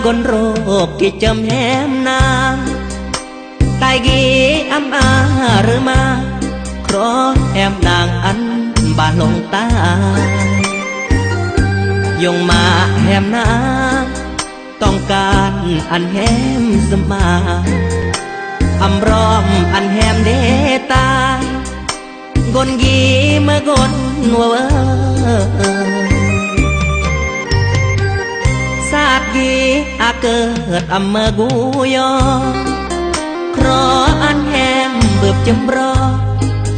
กนโรคที่จำแหมนาตายกีอ้ำอาหรือมาครอแอมนางอันบาลงตายงมาแหมนาต้องการอันแหมสมาอำรอมอันแหมเดตากนกีเมื่อกนวัวศาสตร์กีอาเกิดอำเมอกูยอครออันแหมเบิบจำรอ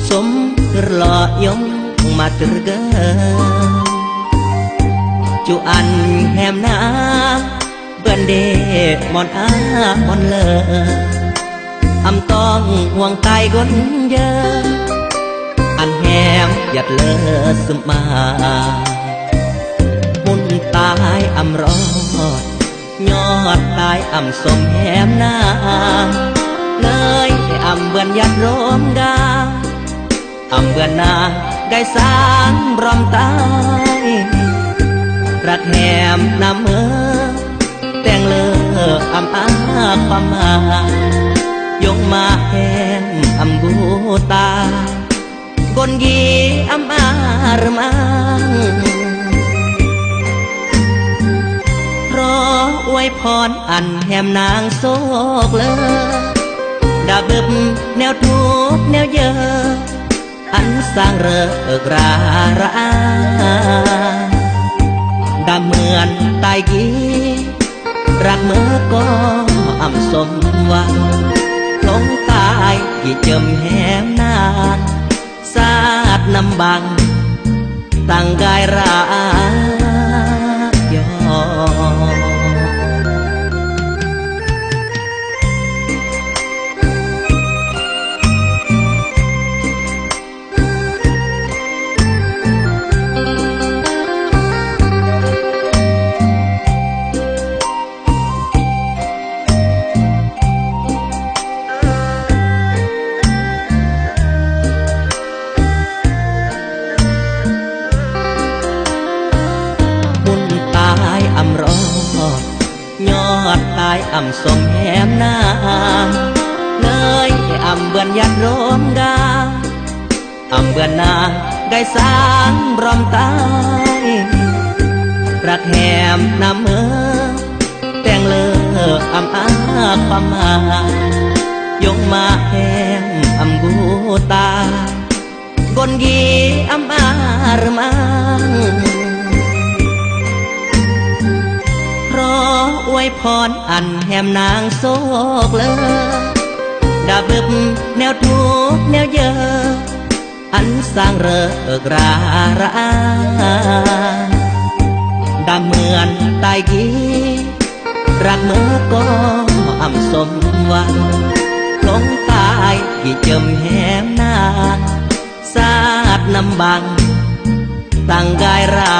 สมกระหล่อยงมาตรึกจูอันแหมนาเบื่อเดมอนอามอนเลออำต้องห่วงตายกนเยอะอันแหมหยัดเลอสมามุนตายอำรอดยอดตายอำสมแหมนาเลยอำเบื่อยัดรวมกาอำเบื่อนาได้สร้างรอมตายรักแหมนำเมื่อแต่งเลออำอาความมายงมาแหมอำบูตากนกีอำอารมังเพราะอวยพรอันแหมนางโศกเลอดาบึบแนวทุกแนวเยอะอันสร้างเริกราระดาเหมือนตายกีรักเมื่อก็อำสมหวังลงตายกี่เจิมแหมนางสาดนำบังตั้งกายรักยออำรอดยอดตายอำสมแหมนางเลยอำเบื่อยัดรวมกาอำเบื่อนางได้สร้างรอมตายรักแหมนำเมื่อแต่งเลออำอาความมายงมาแหมอำบูตากนกีอำอารมังเพราะอวยพรอันแหมนางโศกเลอดาบึบแนวทุกแนวเยอะอันสร้างเริกราระดาเหมือนตายกีรักเมื่อก็อำสมหวังลงตายกี่เจิมแหมนางสาดนำบังตั้งกายรั